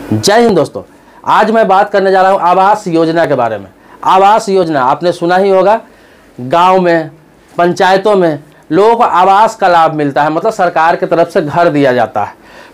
जय हिंद दोस्तों। आज मैं बात करने जा रहा हूं आवास योजना के बारे में। आवास योजना आपने सुना ही होगा। गांव में, पंचायतों में लोगों को आवास का लाभ मिलता है, मतलब सरकार की तरफ से घर दिया जाता है।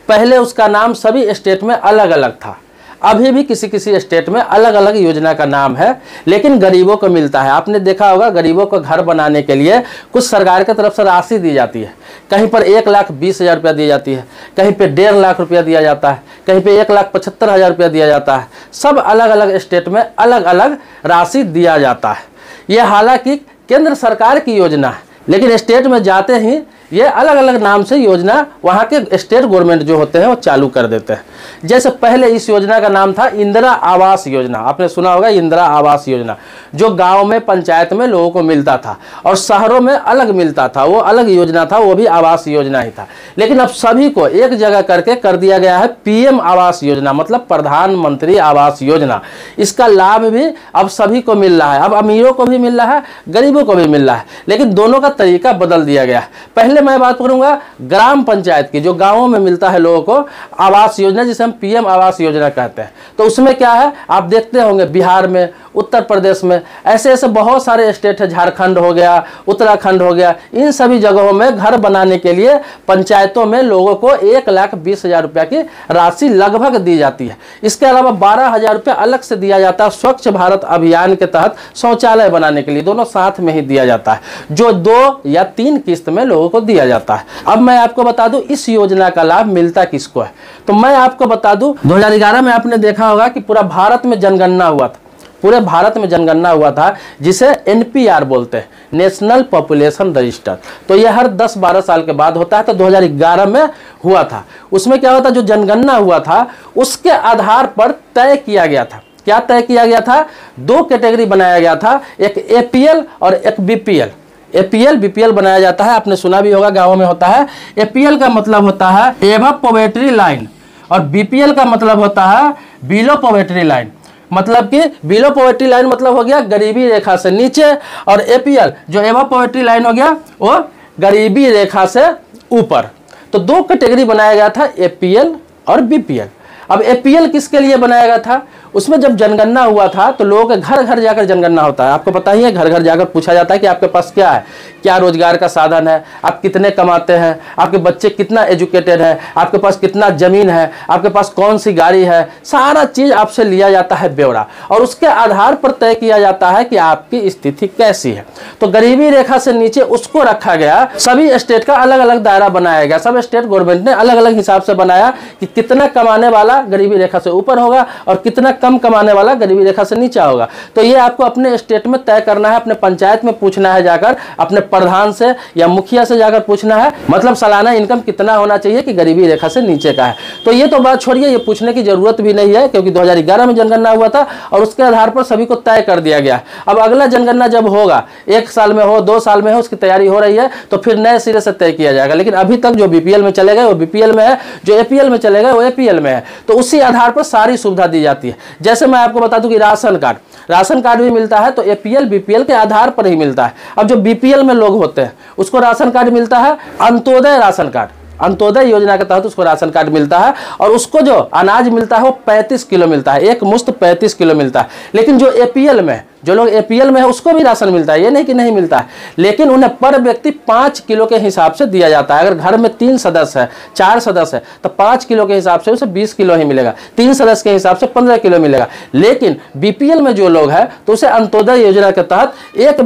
पहले उसका नाम सभी स्टेट में अलग अलग था, अभी भी किसी किसी स्टेट में अलग अलग योजना का नाम है, लेकिन गरीबों को मिलता है। आपने देखा होगा, गरीबों को घर बनाने के लिए कुछ सरकार की तरफ से राशि दी जाती है। कहीं पर 1,20,000 रुपया दी जाती है, कहीं पे 1.5 लाख रुपया दिया जाता है, कहीं पे 1,75,000 रुपया दिया जाता है। सब अलग अलग स्टेट में अलग अलग राशि दिया जाता है। ये हालांकि केंद्र सरकार की योजना है, लेकिन स्टेट में जाते ही ये अलग अलग नाम से योजना वहाँ के स्टेट गवर्नमेंट जो होते हैं वो चालू कर देते हैं। जैसे पहले इस योजना का नाम था इंदिरा आवास योजना। आपने सुना होगा इंदिरा आवास योजना, जो गांव में, पंचायत में लोगों को मिलता था और शहरों में अलग मिलता था। वो अलग योजना था, वो भी आवास योजना ही था। लेकिन अब सभी को एक जगह करके कर दिया गया है पीएम आवास योजना, मतलब प्रधानमंत्री आवास योजना। इसका लाभ भी अब सभी को मिल रहा है। अब अमीरों को भी मिल रहा है, गरीबों को भी मिल रहा है, लेकिन दोनों का तरीका बदल दिया गया है। पहले मैं बात करूंगा ग्राम पंचायत की, जो गांवों में मिलता है लोगों को आवास योजना, जिसे हम पीएम आवास योजना कहते हैं। तो उसमें क्या है, आप देखते होंगे बिहार में, उत्तर प्रदेश में, ऐसे ऐसे बहुत सारे स्टेट है, झारखंड हो गया, उत्तराखंड हो गया। इन सभी जगहों में घर बनाने के लिए पंचायतों में लोगों को 1,20,000 रुपया की राशि लगभग दी जाती है। इसके अलावा 12,000 रुपया अलग से दिया जाता है स्वच्छ भारत अभियान के तहत शौचालय बनाने के लिए। दोनों साथ में ही दिया जाता है, जो 2 या 3 किस्त में लोगों को दिया जाता है। अब मैं आपको बता दूं इस योजना का लाभ मिलता किसको है। तो मैं आपको बता दूं 2011 में आपने देखा होगा कि पूरा भारत में जनगणना हुआ था। पूरे भारत में जनगणना हुआ था, जिसे एनपीआर बोलते हैं, नेशनल पॉपुलेशन रजिस्टर। तो यह हर 10-12 साल के बाद होता है। तो 2011 में हुआ था। उसमें क्या होता, जो जनगणना हुआ था उसके आधार पर तय किया गया था। क्या तय किया गया था? 2 कैटेगरी बनाया गया था, एक एपीएल और एक बीपीएल। एपीएल बीपीएल बनाया जाता है, आपने सुना भी होगा, गाँवों में होता है। एपीएल का मतलब होता है एबव पॉवर्टी लाइन, और बीपीएल का मतलब होता है बिलो पॉवर्टी लाइन। मतलब कि बिलो पॉवर्टी लाइन मतलब हो गया गरीबी रेखा से नीचे, और एपीएल जो एबव पॉवर्टी लाइन हो गया वो गरीबी रेखा से ऊपर। तो 2 कैटेगरी बनाया गया था, एपीएल और बीपीएल। अब एपीएल किसके लिए बनाया गया था? उसमें जब जनगणना हुआ था तो लोगों के घर घर जाकर जनगणना होता है। आपको पता ही है, घर घर जाकर पूछा जाता है कि आपके पास क्या है, क्या रोजगार का साधन है, आप कितने कमाते हैं, आपके बच्चे कितना एजुकेटेड है, आपके पास कितना जमीन है, आपके पास कौन सी गाड़ी है। सारा चीज आपसे लिया जाता है ब्यौरा, और उसके आधार पर तय किया जाता है कि आपकी स्थिति कैसी है। तो गरीबी रेखा से नीचे उसको रखा गया। सभी स्टेट का अलग अलग दायरा बनाया गया। सब स्टेट गवर्नमेंट ने अलग अलग हिसाब से बनाया कि कितना कमाने वाला गरीबी रेखा से ऊपर होगा और कितना कम कमाने वाला गरीबी रेखा से नीचे होगा। तो ये आपको अपने स्टेट में तय करना है, अपने पंचायत में पूछना है जाकर, अपने प्रधान से या मुखिया से जाकर पूछना है, मतलब सालाना इनकम कितना होना चाहिए कि गरीबी रेखा से नीचे का है। तो ये तो बात छोड़िए, ये पूछने की जरूरत भी नहीं है, क्योंकि 2011 में जनगणना हुआ था और उसके आधार पर सभी को तय कर दिया गया। अब अगला जनगणना जब होगा, 1 साल में हो, 2 साल में हो, उसकी तैयारी हो रही है, तो फिर नए सिरे से तय किया जाएगा। लेकिन अभी तक जो बीपीएल में चले गए वो बीपीएल में है, जो एपीएल में चले गए वो एपीएल में है। तो उसी आधार पर सारी सुविधा दी जाती है। जैसे मैं आपको बता दूं कि राशन कार्ड भी मिलता है, तो एपीएल बीपीएल के आधार पर ही मिलता है। अब जो बीपीएल में लोग होते हैं उसको राशन कार्ड मिलता है अंत्योदय राशन कार्ड, अंत्योदय योजना के तहत उसको राशन कार्ड मिलता है, और उसको जो अनाज मिलता है वो 35 किलो मिलता है, एक मुश्त 35 किलो मिलता है। लेकिन जो एपीएल में, जो लोग एपीएल में है उसको भी राशन मिलता है, ये नहीं कि नहीं मिलता है, लेकिन उन्हें पर व्यक्ति 5 किलो के हिसाब से दिया जाता है। अगर घर में 3 सदस्य है, 4 सदस्य है, तो 5 किलो के हिसाब से उसे 20 किलो ही मिलेगा, 3 सदस्य के हिसाब से 15 किलो मिलेगा। लेकिन बीपीएल में जो लोग हैं तो उसे अंत्योदय योजना के तहत एक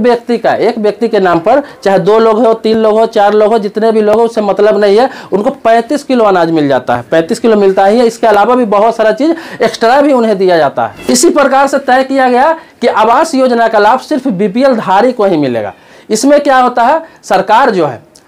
व्यक्ति के नाम पर, चाहे 2 लोग हो, 3 लोग हो, 4 लोग हो, जितने भी लोग हो, उससे मतलब नहीं है, उनको 35 किलो अनाज मिल जाता है। 35 किलो मिलता ही है, इसके अलावा भी बहुत सारा चीज एक्स्ट्रा भी उन्हें दिया जाता है। इसी प्रकार से तय किया गया कि आवास योजना का लाभ सिर्फ बीपीएल धारी को ही मिलेगा। इसमें क्या होता है,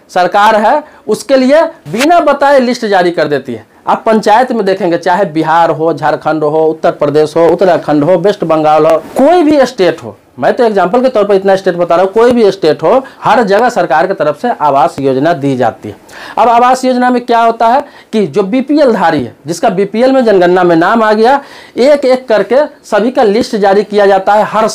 सरकार है उसके लिए बिना बताए लिस्ट जारी कर देती है। आप पंचायत में देखेंगे, चाहे बिहार हो, झारखंड हो, उत्तर प्रदेश हो, उत्तराखंड हो, वेस्ट बंगाल हो, कोई भी स्टेट हो, मैं तो एग्जांपल के तौर पर इतना स्टेट बता रहा हूँ, कोई भी स्टेट हो, हर जगह सरकार की तरफ से आवास योजना दी जाती है। अब आवास योजना में क्या होता है कि जो बीपीएल धारी है, जिसका बीपीएल में जनगणना में नाम आ गया, एक एक करके सभी का लिस्ट जारी किया जाता है। हर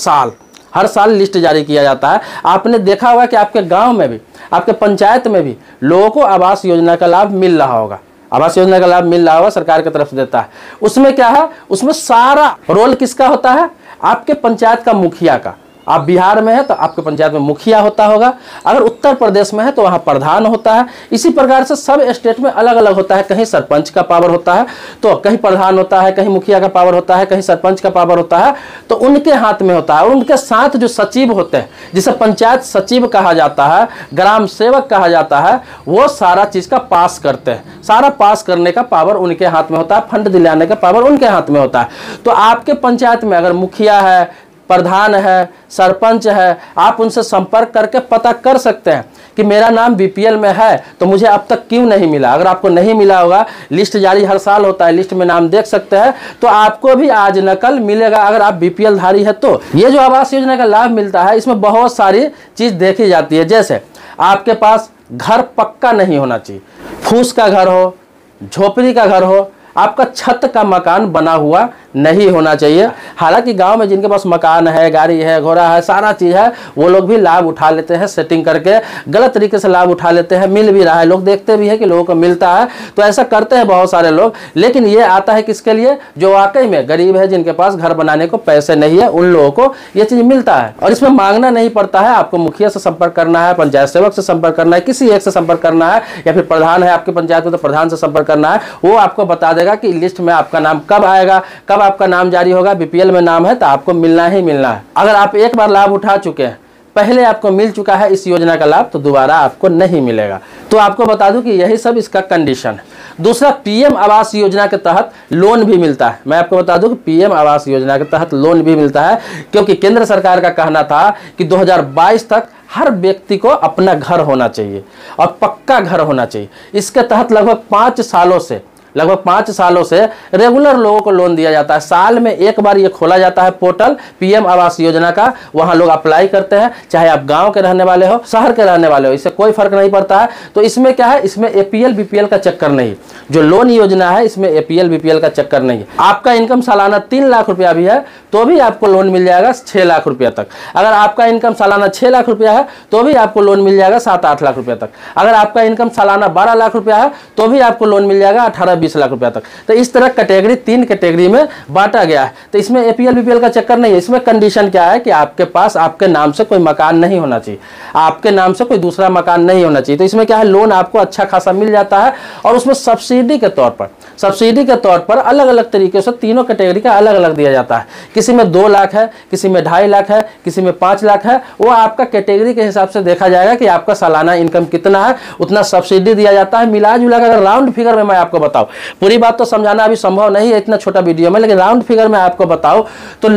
साल लिस्ट जारी किया जाता है। आपने देखा होगा कि आपके गांव में भी, आपके पंचायत में भी लोगों को आवास योजना का लाभ मिल रहा होगा। आवास योजना का लाभ मिल रहा होगा, सरकार की तरफ से देता है। उसमें क्या है, उसमें सारा रोल किसका होता है, आपके पंचायत का मुखिया का। आप बिहार में है तो आपके पंचायत में मुखिया होता होगा, अगर उत्तर प्रदेश में है तो वहाँ प्रधान होता है। इसी प्रकार से सब स्टेट में अलग अलग होता है, कहीं सरपंच का पावर होता है तो कहीं प्रधान होता है, कहीं मुखिया का पावर होता है, कहीं सरपंच का पावर होता है, तो उनके हाथ में होता है। और उनके साथ जो सचिव होते हैं, जिसे पंचायत सचिव कहा जाता है, ग्राम सेवक कहा जाता है, वो सारा चीज़ का पास करते हैं। सारा पास करने का पावर उनके हाथ में होता है, फंड दिलाने का पावर उनके हाथ में होता है। तो आपके पंचायत में अगर मुखिया है, प्रधान है, सरपंच है, आप उनसे संपर्क करके पता कर सकते हैं कि मेरा नाम बीपीएल में है तो मुझे अब तक क्यों नहीं मिला। अगर आपको नहीं मिला होगा, लिस्ट जारी हर साल होता है, लिस्ट में नाम देख सकते हैं, तो आपको भी आज न कल मिलेगा अगर आप बीपीएल धारी है तो। ये जो आवास योजना का लाभ मिलता है, इसमें बहुत सारी चीज़ देखी जाती है। जैसे आपके पास घर पक्का नहीं होना चाहिए, फूस का घर हो, झोपड़ी का घर हो, आपका छत का मकान बना हुआ नहीं होना चाहिए। हालांकि गांव में जिनके पास मकान है, गाड़ी है, घोड़ा है, सारा चीज़ है, वो लोग भी लाभ उठा लेते हैं, सेटिंग करके गलत तरीके से लाभ उठा लेते हैं। मिल भी रहा है, लोग देखते भी है कि लोगों को मिलता है, तो ऐसा करते हैं बहुत सारे लोग। लेकिन ये आता है किसके लिए, जो वाकई में गरीब है, जिनके पास घर बनाने को पैसे नहीं है, उन लोगों को ये चीज़ मिलता है। और इसमें मांगना नहीं पड़ता है, आपको मुखिया से संपर्क करना है, पंचायत सेवक से संपर्क करना है, किसी एक से संपर्क करना है, या फिर प्रधान है आपके पंचायत में तो प्रधान से संपर्क करना है। वो आपको बता देगा कि लिस्ट में आपका नाम कब आएगा, कब आपका नाम जारी होगा। बीपीएल में नाम है तो आपको मिलना ही मिलना है। अगर आप एक बार लाभ उठा चुके हैं, पहले आपको मिल चुका है इस योजना का लाभ, तो दोबारा आपको नहीं मिलेगा। तो आपको बता दूं कि यही सब इसका कंडीशन है। दूसरा, पीएम आवास योजना के तहत लोन भी मिलता है। मैं आपको बता दूं कि पीएम आवास योजना के तहत लोन भी मिलता है, क्योंकि केंद्र सरकार का कहना था कि 2022 तक हर व्यक्ति को अपना घर होना चाहिए और पक्का घर होना चाहिए। इसके तहत लगभग 5 सालों से रेगुलर लोगों को लोन दिया जाता है। साल में एक बार ये खोला जाता है पोर्टल पीएम आवास योजना का, वहाँ लोग अप्लाई करते हैं, चाहे आप गांव के रहने वाले हो, शहर के रहने वाले हो, इससे कोई फर्क नहीं पड़ता है। तो इसमें क्या है, इसमें एपीएल बीपीएल का चक्कर नहीं। जो लोन योजना है इसमें एपीएल बीपीएल का चक्कर नहीं है। आपका इनकम सालाना 3 लाख रुपया भी है तो भी आपको लोन मिल जाएगा 6 लाख रुपया तक। अगर आपका इनकम सालाना 6 लाख रुपया है तो भी आपको लोन मिल जाएगा 7-8 लाख रुपया तक। अगर आपका इनकम सालाना 12 लाख रुपया है तो भी आपको लोन मिल जाएगा 18-20 लाख रुपया तक। तो इस तरह कैटेगरी 3 कैटेगरी में बांटा गया है। तो इसमें एपीएल बीपीएल का चक्कर नहीं है। इसमें कंडीशन क्या है कि आपके पास आपके नाम से कोई मकान नहीं होना चाहिए, आपके नाम से कोई दूसरा मकान नहीं होना चाहिए। तो इसमें क्या है, लोन आपको अच्छा खासा मिल जाता है। और उसमें सब्सिडी के तौर पर अलग अलग तरीके से तीनों कैटेगरी का अलग अलग दिया जाता है। किसी में 2 लाख है, किसी में 2.5 लाख है, किसी में 5 लाख है। वो आपका कैटेगरी के हिसाब से देखा जाएगा कि आपका सालाना इनकम कितना है, उतना सब्सिडी दिया जाता है। मिला जुला कर अगर राउंड फिगर में मैं आपको बताऊं, पूरी बात तो समझाना अभी संभव नहीं है इतना छोटा वीडियो में, लेकिन राउंड फिगर में आपको बताऊं तो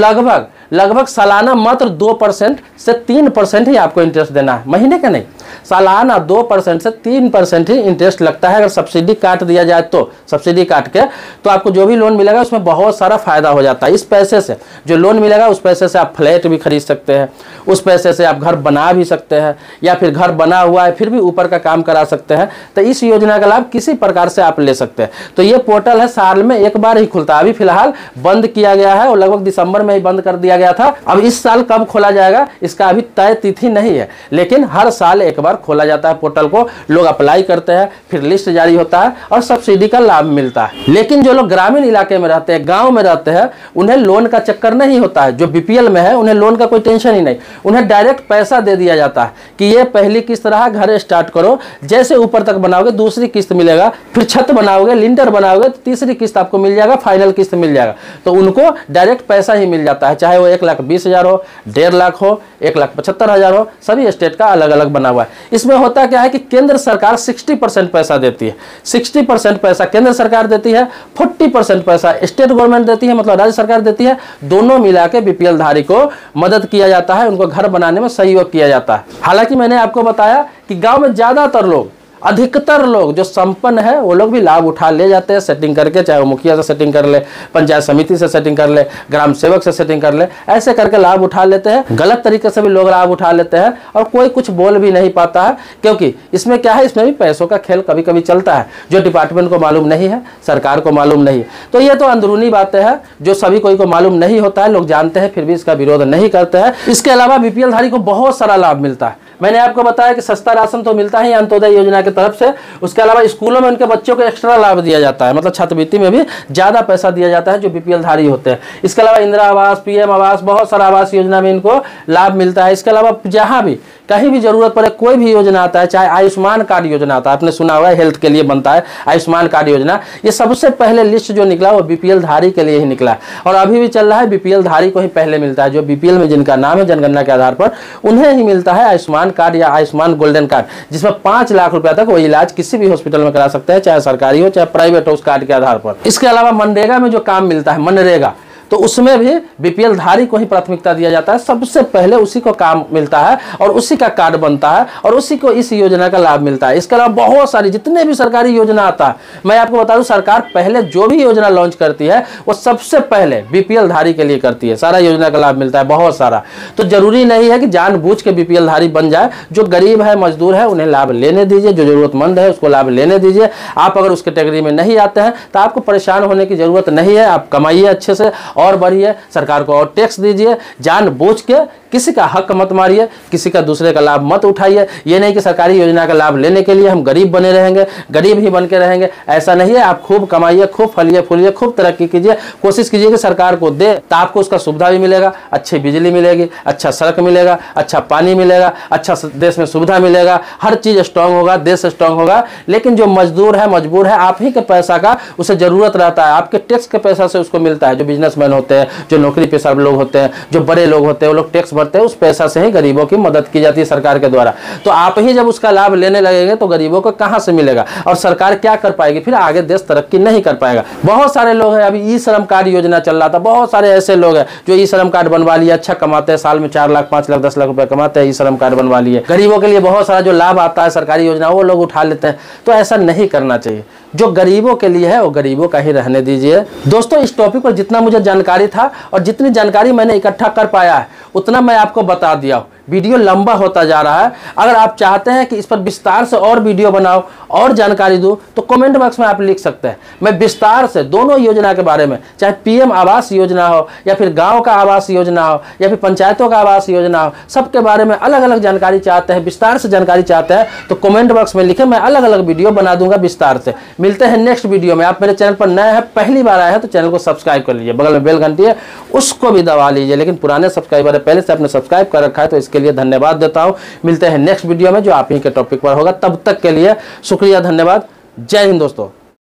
लगभग सालाना मात्र 2% से 3% ही आपको इंटरेस्ट देना है, महीने का नहीं। सालाना 2% से 3% ही इंटरेस्ट लगता है। अगर सब्सिडी काट दिया जाए तो सब्सिडी काट के तो आपको जो भी लोन मिलेगा उसमें बहुत सारा फायदा हो जाता है। इस पैसे से जो लोन मिलेगा उस पैसे से आप फ्लैट भी खरीद सकते हैं, उस पैसे से आप घर बना भी सकते हैं, या फिर घर बना हुआ है फिर भी ऊपर का काम करा सकते हैं। तो इस योजना का लाभ किसी प्रकार से आप ले सकते हैं। तो ये पोर्टल है, साल में एक बार ही खुलता है। अभी फिलहाल बंद किया गया है और लगभग दिसंबर में ही बंद कर दिया गया था। अब इस साल कब खोला जाएगा इसका अभी तय तिथि नहीं है, लेकिन हर साल एक बार खोला जाता है पोर्टल को। लोग अप्लाई करते हैं, फिर लिस्ट जारी होता है और सब्सिडी का लाभ मिलता है। लेकिन जो लोग ग्रामीण इलाके में रहते हैं, गांव में रहते हैं, उन्हें लोन का चक्कर नहीं होता है। जो बीपीएल में है उन्हें लोन का कोई टेंशन ही नहीं, उन्हें डायरेक्ट पैसा दे दिया जाता है कि ये पहली किस्त रहा, घर स्टार्ट करो, जैसे ऊपर तक बनाओगे दूसरी किस्त मिलेगा, फिर छत बनाओगे, लिंटर बनाओगे तो तीसरी किस्त आपको मिल जाएगा, फाइनल किस्त मिल जाएगा। तो उनको डायरेक्ट पैसा ही मिल जाता है, चाहे वो 1,20,000 हो, 1.5 लाख हो, 1,75,000 हो। सभी स्टेट का अलग अलग बना हुआ है। इसमें होता क्या है कि केंद्र सरकार 60% पैसा देती है, 60% पैसा केंद्र सरकार देती है, 40% पैसा स्टेट गवर्नमेंट देती है, मतलब राज्य सरकार देती है। दोनों मिला के बीपीएल धारी को मदद किया जाता है, उनको घर बनाने में सहयोग किया जाता है। हालांकि मैंने आपको बताया कि गांव में अधिकतर लोग जो संपन्न है वो लोग भी लाभ उठा ले जाते हैं सेटिंग करके, चाहे वो मुखिया से सेटिंग कर ले, पंचायत समिति से सेटिंग कर ले, ग्राम सेवक से सेटिंग कर ले, ऐसे करके लाभ उठा लेते हैं। गलत तरीके से भी लोग लाभ उठा लेते हैं और कोई कुछ बोल भी नहीं पाता है, क्योंकि इसमें क्या है, इसमें भी पैसों का खेल कभी कभी चलता है जो डिपार्टमेंट को मालूम नहीं है, सरकार को मालूम नहीं है। तो ये तो अंदरूनी बातें हैं जो सभी कोई को मालूम नहीं होता है, लोग जानते हैं फिर भी इसका विरोध नहीं करते हैं। इसके अलावा बीपीएल धारी को बहुत सारा लाभ मिलता है। मैंने आपको बताया कि सस्ता राशन तो मिलता ही अंत्योदय योजना की तरफ से, उसके अलावा स्कूलों में उनके बच्चों को एक्स्ट्रा लाभ दिया जाता है, मतलब छात्रवृत्ति में भी ज़्यादा पैसा दिया जाता है जो बीपीएल धारी होते हैं। इसके अलावा इंदिरा आवास, पीएम आवास, बहुत सारा आवास योजना में इनको लाभ मिलता है। इसके अलावा जहाँ भी कहीं भी जरूरत पड़े, कोई भी योजना आता है, चाहे आयुष्मान कार्ड योजना आता है, आपने सुना हुआ है हेल्थ के लिए बनता है आयुष्मान कार्ड योजना, ये सबसे पहले लिस्ट जो निकला वो बीपीएल धारी के लिए ही निकला और अभी भी चल रहा है। बीपीएल धारी को ही पहले मिलता है, जो बीपीएल में जिनका नाम है जनगणना के आधार पर उन्हें ही मिलता है आयुष्मान कार्ड या आयुष्मान गोल्डन कार्ड, जिसमें 5 लाख रुपया तक वो इलाज किसी भी हॉस्पिटल में करा सकते हैं, चाहे सरकारी हो चाहे प्राइवेट हो, उस कार्ड के आधार पर। इसके अलावा मनरेगा में जो काम मिलता है, मनरेगा, तो उसमें भी बीपीएल धारी को ही प्राथमिकता दिया जाता है, सबसे पहले उसी को काम मिलता है और उसी का कार्ड बनता है और उसी को इस योजना का लाभ मिलता है। इसके अलावा बहुत सारी जितने भी सरकारी योजना आता है, मैं आपको बता दूं सरकार पहले जो भी योजना लॉन्च करती है वो सबसे पहले बीपीएल धारी के लिए करती है, सारा योजना का लाभ मिलता है बहुत सारा। तो जरूरी नहीं है कि जानबूझ के बीपीएल धारी बन जाए, जो गरीब है, मजदूर है, उन्हें लाभ लेने दीजिए, जो जरूरतमंद है उसको लाभ लेने दीजिए। आप अगर उस कैटेगरी में नहीं आते हैं तो आपको परेशान होने की जरूरत नहीं है, आप कमाइए अच्छे से और बढ़िए, सरकार को और टैक्स दीजिए, जानबूझ के किसी का हक मत मारिए, किसी का दूसरे का लाभ मत उठाइए। ये नहीं कि सरकारी योजना का लाभ लेने के लिए हम गरीब बने रहेंगे, गरीब ही बन के रहेंगे, ऐसा नहीं है। आप खूब कमाइए, खूब फलिए फूलिए, खूब तरक्की कीजिए, कोशिश कीजिए कि सरकार को दे, तो आपको उसका सुविधा भी मिलेगा, अच्छी बिजली मिलेगी, अच्छा सड़क मिलेगा, अच्छा पानी मिलेगा, अच्छा देश में सुविधा मिलेगा, हर चीज़ स्ट्रांग होगा, देश स्ट्रांग होगा। लेकिन जो मजदूर है, मजबूर है, आप ही के पैसा का उसे जरूरत रहता है, आपके टैक्स के पैसा से उसको मिलता है। जो बिजनेसमैन होते हैं, जो नौकरी पेशा लोग होते हैं, जो बड़े लोग होते हैं, वो लोग टैक्स भरते हैं, उस पैसा से ही गरीबों की मदद की जाती है सरकार के द्वारा। तो आप ही जब उसका लाभ लेने लगेंगे तो गरीबों को कहां से मिलेगा और सरकार क्या कर पाएगी, फिर आगे देश तरक्की नहीं कर पाएगा। बहुत सारे लोग हैं, अभी ई श्रम कार्ड योजना चल रहा था, बहुत सारे ऐसे लोग हैं जो ई श्रम कार्ड बनवा लिया, अच्छा कमाते हैं, साल में 4 लाख 5 लाख 10 लाख रुपए कमाते हैं, ई श्रम कार्ड बनवा लिए। गरीबों के लिए बहुत सारा जो लाभ आता है सरकारी योजना वो लोग उठा लेते हैं, तो ऐसा नहीं करना चाहिए। जो गरीबों के लिए है वो गरीबों का ही रहने दीजिए। दोस्तों, इस टॉपिक पर जितना मुझे जानकारी था और जितनी जानकारी मैंने इकट्ठा कर पाया है उतना मैं आपको बता दिया हूँ। वीडियो लंबा होता जा रहा है, अगर आप चाहते हैं कि इस पर विस्तार से और वीडियो बनाओ और जानकारी दूं तो कमेंट बॉक्स में आप लिख सकते हैं। मैं विस्तार से दोनों योजना के बारे में, चाहे पीएम आवास योजना हो या फिर गांव का आवास योजना हो या फिर पंचायतों का आवास योजना हो, सबके बारे में अलग अलग जानकारी चाहते हैं, विस्तार से जानकारी चाहते हैं तो कमेंट बॉक्स में लिखें, मैं अलग अलग वीडियो बना दूंगा विस्तार से। मिलते हैं नेक्स्ट वीडियो में। आप मेरे चैनल पर नए हैं, पहली बार आए हैं तो चैनल को सब्सक्राइब कर लीजिए, बगल में बेल घंटी है उसको भी दबा लीजिए। लेकिन पुराने सब्सक्राइबर है, पहले से आपने सब्सक्राइब कर रखा है तो इसके लिए धन्यवाद देता हूं। मिलते हैं नेक्स्ट वीडियो में जो आप ही के टॉपिक पर होगा, तब तक के लिए शुक्रिया, धन्यवाद, जय हिंद दोस्तों।